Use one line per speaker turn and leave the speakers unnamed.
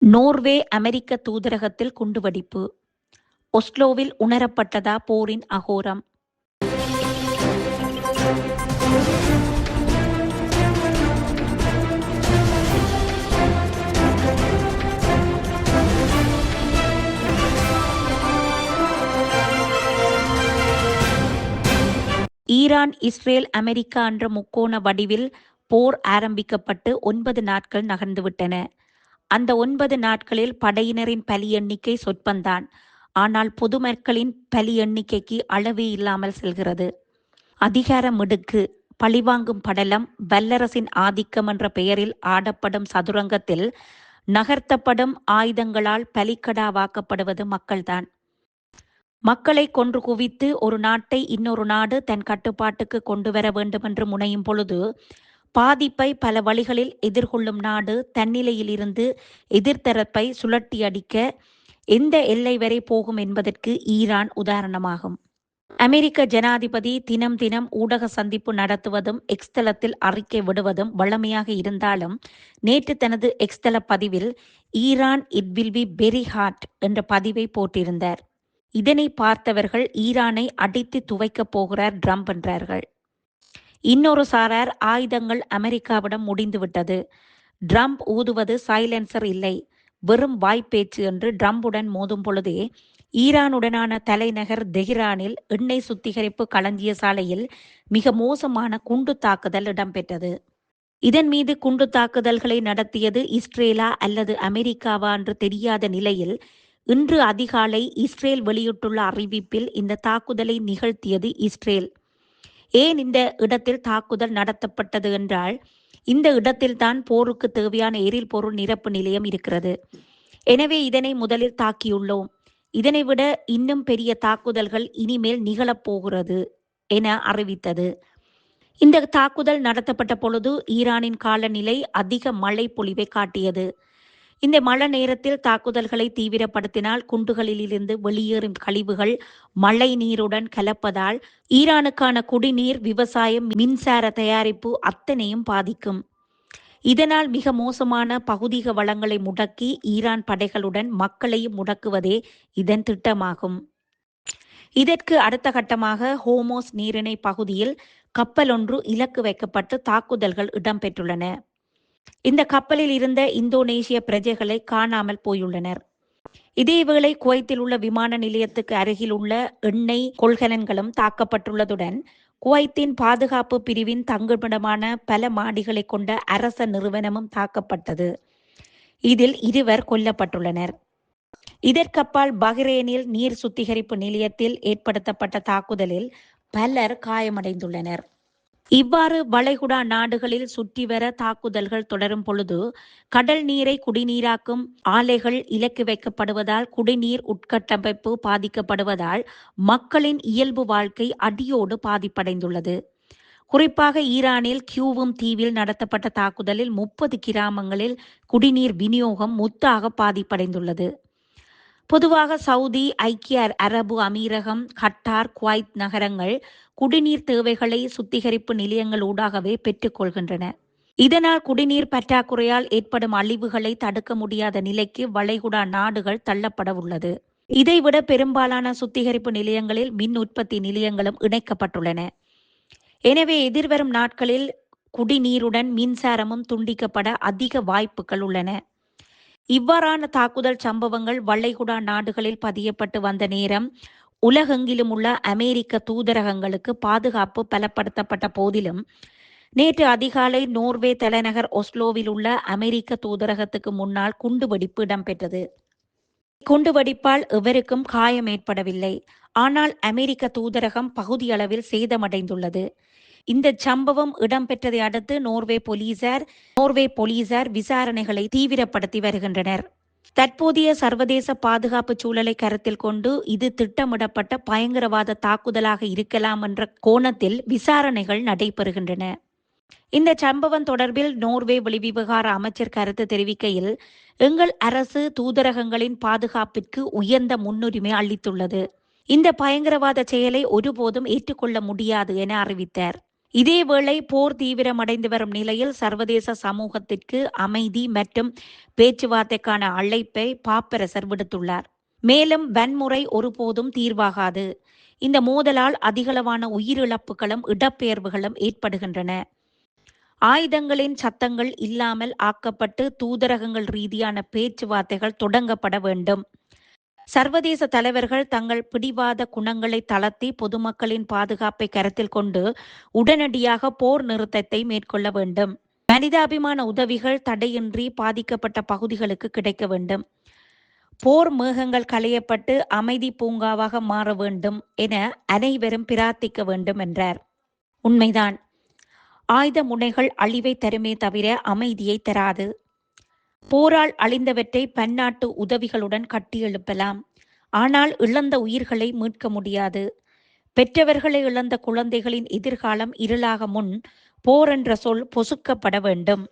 Norway அமெரிக்க தூதரகத்தில் குண்டுவெடிப்பு. ஒஸ்லோவில் உணரப்பட்டதா போரின் அகோரம்? ஈரான், இஸ்ரேல், அமெரிக்கா என்ற முக்கோண வடிவில் போர் ஆரம்பிக்கப்பட்டு 9 நாட்கள் நகர்ந்துவிட்டன. அந்த 9 நாட்களில் படையினரின் பலி எண்ணிக்கை சொற்பந்தான். ஆனால் பொதுமக்களின் பலி எண்ணிக்கைக்கு அளவே இல்லாமல் செல்கிறது. அதிகார மிடுக்கு, பழிவாங்கும் படலம், வல்லரசின் ஆதிக்கம் என்ற பெயரில் ஆடப்படும் சதுரங்கத்தில் நகர்த்தப்படும் ஆயுதங்களால் பலிக்கடாவாக்கப்படுவது மக்கள்தான். மக்களை கொன்று குவித்து ஒரு நாட்டை இன்னொரு நாடு தன் கட்டுப்பாட்டுக்கு கொண்டு வர வேண்டுமென்று முனையும் பொழுது பாதிப்பை பல வழிகளில் எதிர்கொள்ளும் நாடு தன்னிலையிலிருந்து எதிர்த்தரப்பை சுழட்டி அடிக்க எந்த எல்லை வரை போகும் என்பதற்கு ஈரான் உதாரணமாகும். அமெரிக்க ஜனாதிபதி தினம் தினம் ஊடக சந்திப்பு நடத்துவதும் எக்ஸ்தலத்தில் அறிக்கை விடுவதும் வழமையாக இருந்தாலும் நேற்று தனது எக்ஸ்தல பதிவில் Iran it will be very hot என்ற பதிவை போட்டிருந்தார். இதனை பார்த்தவர்கள் ஈரானை அடித்து துவைக்கப் போகிறார் ட்ரம்ப் என்றார்கள். இன்னொரு சாரார் ஆயுதங்கள் அமெரிக்காவிடம் முடிந்துவிட்டது, ட்ரம்ப் ஊதுவது சைலன்சர் இல்லை, வெறும் வாய்ப்பேச்சு என்று ட்ரம்புடன் மோதும் பொழுதே ஈரானுடனான தலைநகர் தெஹ்ரானில் எண்ணெய் சுத்திகரிப்பு களஞ்சிய சாலையில் மிக மோசமான குண்டு தாக்குதல் இடம்பெற்றது. இதன் மீது குண்டு தாக்குதல்களை நடத்தியது இஸ்ரேலா அல்லது அமெரிக்காவா என்று தெரியாத நிலையில் இன்று அதிகாலை இஸ்ரேல் வெளியிட்டுள்ள அறிவிப்பில் இந்த தாக்குதலை நிகழ்த்தியது இஸ்ரேல். ஏன் இந்த இடத்தில் தாக்குதல் நடத்தப்பட்டது என்றால், இந்த இடத்தில்தான் போருக்கு தேவையான எரிபொருள் நிரப்பு நிலையம் இருக்கிறது. எனவே இதனை முதலில் தாக்கியுள்ளோம். இதனை விட இன்னும் பெரிய தாக்குதல்கள் இனிமேல் நிகழப்போகிறது என அறிவித்தது. இந்த தாக்குதல் நடத்தப்பட்ட பொழுது ஈரானின் காலநிலை அதிக மழை பொழிவை காட்டியது. இந்த மழை நேரத்தில் தாக்குதல்களை தீவிரப்படுத்தினால் குண்டுகளிலிருந்து வெளியேறும் கழிவுகள் மழை நீருடன் கலப்பதால் ஈரானுக்கான குடிநீர், விவசாயம், மின்சார தயாரிப்பு அத்தனையும் பாதிக்கும். இதனால் மிக மோசமான பகுதிக வளங்களை முடக்கி ஈரான் படைகளுடன் மக்களையும் முடக்குவதே இதன் திட்டமாகும். இதற்கு அடுத்த கட்டமாக ஹோமோஸ் நீரிணை பகுதியில் கப்பல் ஒன்று இலக்கு வைக்கப்பட்டு தாக்குதல்கள் இடம்பெற்றுள்ளன. இந்த கப்பலில் இருந்த இந்தோனேசிய பிரஜைகளை காணாமல் போயுள்ளனர். இதேவேளை குவைத்தில் உள்ள விமான நிலையத்துக்கு அருகில் உள்ள எண்ணெய் கொள்கலன்களும் தாக்கப்பட்டுள்ளதுடன் குவைத்தின் பாதுகாப்பு பிரிவின் தங்குமிடமான பல மாடிகளை கொண்ட அரச நிறுவனமும் தாக்கப்பட்டது. இதில் 2 கொல்லப்பட்டுள்ளனர். இதற்கப்பால் பஹ்ரேனில் நீர் சுத்திகரிப்பு நிலையத்தில் ஏற்படுத்தப்பட்ட தாக்குதலில் பலர் காயமடைந்துள்ளனர். இவ்வாறு வளைகுடா நாடுகளில் சுற்றி வர தாக்குதல்கள் தொடரும் பொழுது கடல் நீரை குடிநீராக்கும் ஆலைகள் இலக்கு வைக்கப்படுவதால் குடிநீர் உட்கட்டமைப்பு பாதிக்கப்படுவதால் மக்களின் இயல்பு வாழ்க்கை அடியோடு பாதிப்படைந்துள்ளது. குறிப்பாக ஈரானில் கியூவும் தீவில் நடத்தப்பட்ட தாக்குதலில் 30 கிராமங்களில் குடிநீர் விநியோகம் முற்றாக பாதிப்படைந்துள்ளது. பொதுவாக சவுதி, ஐக்கிய அரபு அமீரகம், கட்டார், குவைத் நகரங்கள் குடிநீர் தேவைகளை சுத்திகரிப்பு நிலையங்கள் ஊடாகவே பெற்றுக்கொள்கின்றன. இதனால் குடிநீர் பற்றாக்குறையால் ஏற்படும் அழிவுகளை தடுக்க முடியாத நிலைக்கு வளைகுடா நாடுகள் தள்ளப்பட உள்ளது. இதைவிட பெரும்பாலான சுத்திகரிப்பு நிலையங்களில் மின் உற்பத்தி நிலையங்களும் இணைக்கப்பட்டுள்ளன. எனவே எதிர்வரும் நாட்களில் குடிநீருடன் மின்சாரமும் துண்டிக்கப்பட அதிக வாய்ப்புகள் உள்ளன. இவ்வாறான தாக்குதல் சம்பவங்கள் வளைகுடா நாடுகளில் பதியப்பட்டு வந்த நேரம் உலகெங்கிலும் உள்ள அமெரிக்க தூதரகங்களுக்கு பாதுகாப்பு பலப்படுத்தப்பட்ட போதிலும் நேற்று அதிகாலை நோர்வே தலைநகர் ஒஸ்லோவில் உள்ள அமெரிக்க தூதரகத்துக்கு முன்னால் குண்டுவெடிப்பு இடம்பெற்றது. குண்டுவெடிப்பால் எவருக்கும் காயம் ஏற்படவில்லை. ஆனால் அமெரிக்க தூதரகம் பகுதியளவில் சேதமடைந்துள்ளது. இந்த சம்பவம் இடம்பெற்றதை அடுத்து நோர்வே போலீசார் விசாரணைகளை தீவிரப்படுத்தி வருகின்றனர். தற்போதைய சர்வதேச பாதுகாப்பு சூழலை கருத்தில் கொண்டு இது திட்டமிடப்பட்ட பயங்கரவாத தாக்குதலாக இருக்கலாம் என்ற கோணத்தில் விசாரணைகள் நடைபெறுகின்றன. இந்த சம்பவம் தொடர்பில் நோர்வே வெளிவிவகார அமைச்சர் கருத்து தெரிவிக்கையில், எங்கள் அரசு தூதரகங்களின் பாதுகாப்பிற்கு உயர்ந்த முன்னுரிமை அளித்துள்ளது. இந்த பயங்கரவாத செயலை ஒருபோதும் ஏற்றுக்கொள்ள முடியாது என அறிவித்தார். இதேவேளை போர் தீவிரமடைந்து வரும் நிலையில் சர்வதேச சமூகத்திற்கு அமைதி மற்றும் பேச்சுவார்த்தைக்கான அழைப்பை பாப்பரசர் விடுத்துள்ளார். மேலும் வன்முறை ஒருபோதும் தீர்வாகாது. இந்த மோதலால் அதிகளவான உயிரிழப்புகளும் இடப்பெயர்வுகளும் ஏற்படுகின்றன. ஆயுதங்களின் சத்தங்கள் இல்லாமல் ஆக்கப்பட்டு தூதரகங்கள் ரீதியான பேச்சுவார்த்தைகள் தொடங்கப்பட வேண்டும். சர்வதேச தலைவர்கள் தங்கள் பிடிவாத குணங்களை தளர்த்தி பொதுமக்களின் பாதுகாப்பை கருத்தில் கொண்டு உடனடியாக போர் நிறுத்தத்தை மேற்கொள்ள வேண்டும். மனிதாபிமான உதவிகள் தடையின்றி பாதிக்கப்பட்ட பகுதிகளுக்கு கிடைக்க வேண்டும். போர் மேகங்கள் களையப்பட்டு அமைதி பூங்காவாக மாற வேண்டும் என அனைவரும் பிரார்த்திக்க வேண்டும் என்றார். உண்மைதான். ஆயுத முனைகள் அழிவை தருமே தவிர அமைதியை தராது. போரால் அழிந்தவற்றை பன்னாட்டு உதவிகளுடன் கட்டியெழுப்பலாம். ஆனால் இழந்த உயிர்களை மீட்க முடியாது. பெற்றவர்களை இழந்த குழந்தைகளின் எதிர்காலம் இருளாக முன் போர் என்ற சொல் பொசுக்கப்பட வேண்டும்.